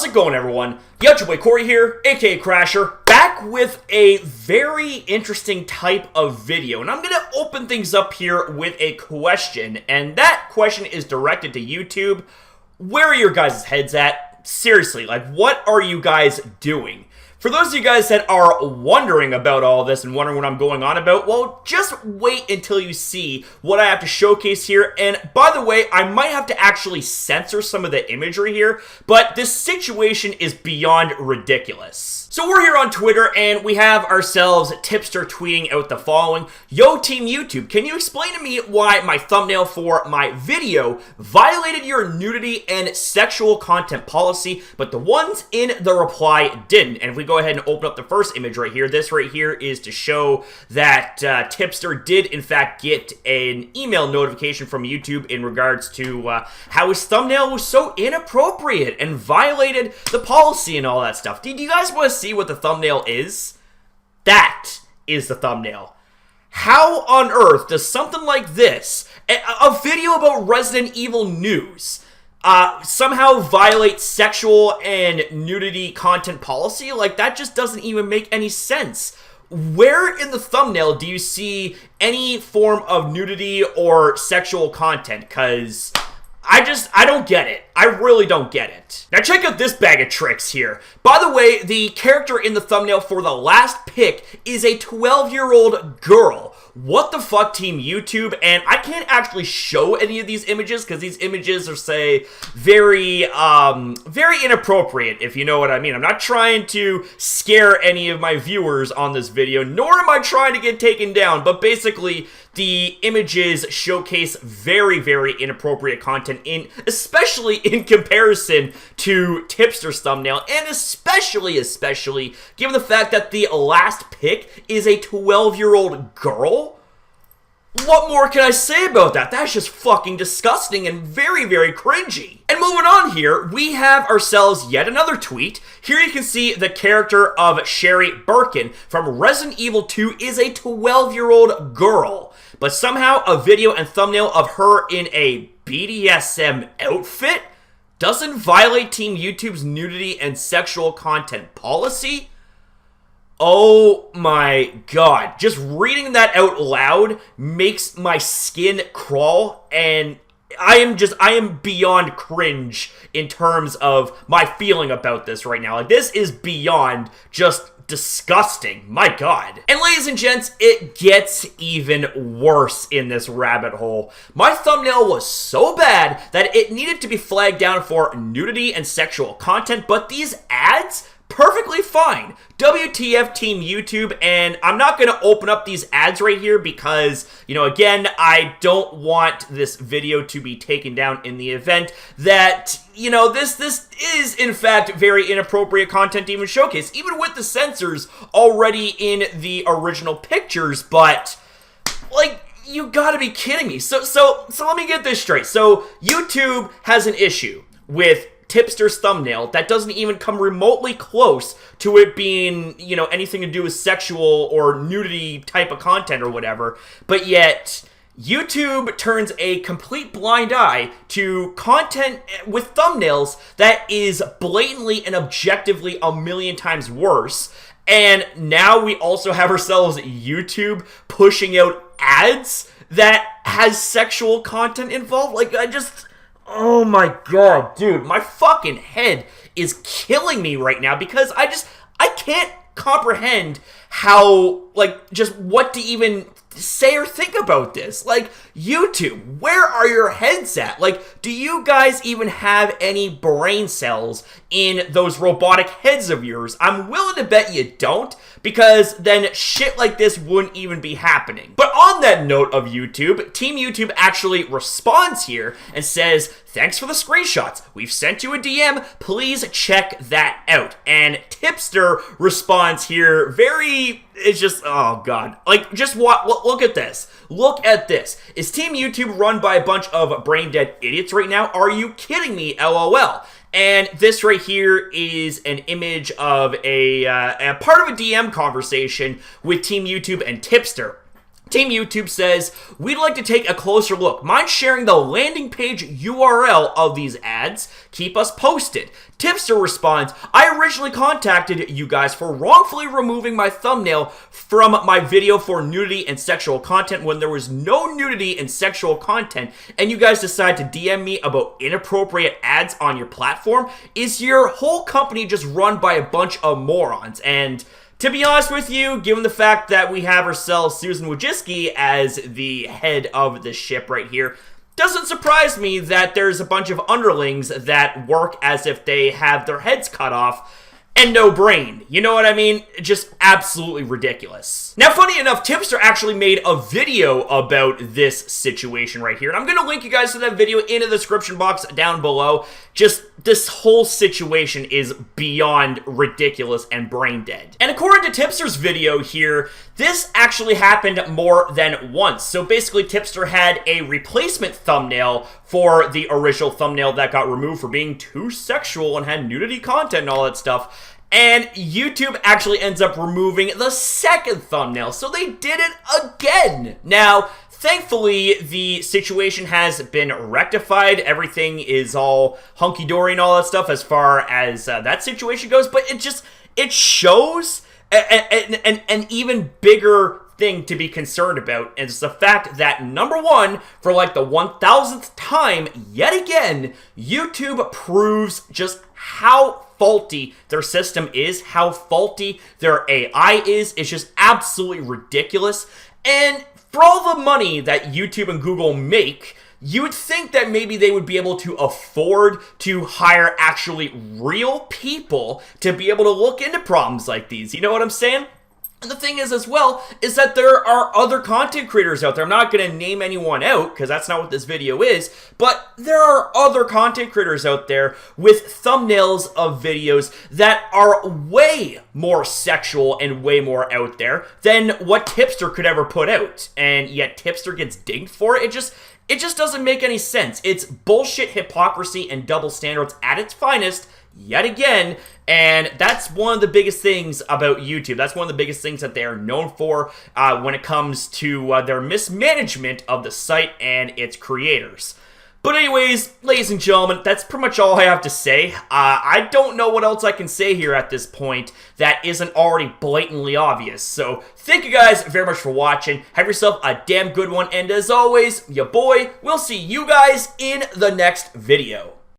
How's it going, everyone? Yo, your boy Corey here, aka Crasher, back with a very interesting type of video. And I'm going to open things up here with a question, and that question is directed to YouTube. Where are your guys' heads at? Seriously, like, what are you guys doing? For those of you guys that are wondering about all this and wondering what I'm going on about, well, just wait until you see what I have to showcase here. And by the way, I might have to actually censor some of the imagery here, but this situation is beyond ridiculous. So we're here on Twitter, and we have ourselves Tipster tweeting out the following. Yo, Team YouTube, can you explain to me why my thumbnail for my video violated your nudity and sexual content policy, but the ones in the reply didn't? And if we go ahead and open up the first image right here, this right here is to show that Tipster did in fact get an email notification from YouTube in regards to how his thumbnail was so inappropriate and violated the policy and all that stuff. Do you guys want to see what the thumbnail is? That is the thumbnail. How on earth does something like this, a video about Resident Evil news, somehow violate sexual and nudity content policy? Like, that just doesn't even make any sense. Where in the thumbnail do you see any form of nudity or sexual content? Because I don't get it. I really don't get it. Now check out this bag of tricks here. By the way, the character in the thumbnail for the last pic is a 12-year-old girl. What the fuck, Team YouTube? And I can't actually show any of these images because these images are, say, very inappropriate, if you know what I mean. I'm not trying to scare any of my viewers on this video, nor am I trying to get taken down, but basically the images showcase very, very inappropriate content, especially in comparison to Tipster's thumbnail, and especially given the fact that the last pic is a 12-year-old girl. What more can I say about that? That's just fucking disgusting and very, very cringy. And moving on here, we have ourselves yet another tweet. Here you can see the character of Sherry Birkin from Resident Evil 2 is a 12-year-old girl. But somehow a video and thumbnail of her in a BDSM outfit doesn't violate Team YouTube's nudity and sexual content policy? Oh my god. Just reading that out loud makes my skin crawl, and I am beyond cringe in terms of my feeling about this right now. Like, this is beyond just disgusting. My god. And ladies and gents, it gets even worse in this rabbit hole. My thumbnail was so bad that it needed to be flagged down for nudity and sexual content, but these ads, perfectly fine. WTF, Team YouTube. And I'm not going to open up these ads right here because, you know, again, I don't want this video to be taken down in the event that, you know, this is in fact very inappropriate content to even showcase, even with the censors already in the original pictures. But, like, you gotta be kidding me. So let me get this straight. So YouTube has an issue with Tipster's thumbnail that doesn't even come remotely close to it being, you know, anything to do with sexual or nudity type of content or whatever, but yet YouTube turns a complete blind eye to content with thumbnails that is blatantly and objectively a million times worse. And now we also have ourselves YouTube pushing out ads that has sexual content involved. Like, oh my god, dude, my fucking head is killing me right now because I can't comprehend how, like, just what to even say or think about this. Like, YouTube, where are your heads at? Like, do you guys even have any brain cells in those robotic heads of yours? I'm willing to bet you don't, because then shit like this wouldn't even be happening. But on that note of YouTube, Team YouTube actually responds here and says, thanks for the screenshots. We've sent you a DM. Please check that out. And Tipster responds here it's just, oh god. Like, just look at this. Look at this. Is Team YouTube run by a bunch of brain-dead idiots right now? Are you kidding me? LOL. And this right here is an image of a part of a DM conversation with Team YouTube and Tipster. Team YouTube says, we'd like to take a closer look. Mind sharing the landing page URL of these ads? Keep us posted. Tipster responds, I originally contacted you guys for wrongfully removing my thumbnail from my video for nudity and sexual content when there was no nudity and sexual content, and you guys decide to DM me about inappropriate ads on your platform. Is your whole company just run by a bunch of morons? And to be honest with you, given the fact that we have ourselves Susan Wojcicki as the head of the ship right here, doesn't surprise me that there's a bunch of underlings that work as if they have their heads cut off and no brain. You know what I mean? Just absolutely ridiculous. Now, funny enough, Tipster actually made a video about this situation right here, and I'm going to link you guys to that video in the description box down below. Just this whole situation is beyond ridiculous and brain dead. And according to Tipster's video here, this actually happened more than once. So basically, Tipster had a replacement thumbnail for the original thumbnail that got removed for being too sexual and had nudity content and all that stuff. And YouTube actually ends up removing the second thumbnail, so they did it again. Now, thankfully, the situation has been rectified. Everything is all hunky-dory and all that stuff as far as that situation goes, but it shows an even bigger thing to be concerned about, and it's the fact that, number one, for like the 1000th time, yet again, YouTube proves just how faulty their system is, how faulty their AI is. It's just absolutely ridiculous. And for all the money that YouTube and Google make, you would think that maybe they would be able to afford to hire actually real people to be able to look into problems like these. You know what I'm saying? And the thing is, as well, is that there are other content creators out there. I'm not going to name anyone out, because that's not what this video is, but there are other content creators out there with thumbnails of videos that are way more sexual and way more out there than what Tipster could ever put out. And yet Tipster gets dinged for it. It just doesn't make any sense. It's bullshit, hypocrisy, and double standards at its finest, yet again, and that's one of the biggest things about YouTube. That's one of the biggest things that they are known for when it comes to their mismanagement of the site and its creators. But anyways, ladies and gentlemen, that's pretty much all I have to say. I don't know what else I can say here at this point that isn't already blatantly obvious. So thank you guys very much for watching. Have yourself a damn good one, and as always, ya boy, we'll see you guys in the next video.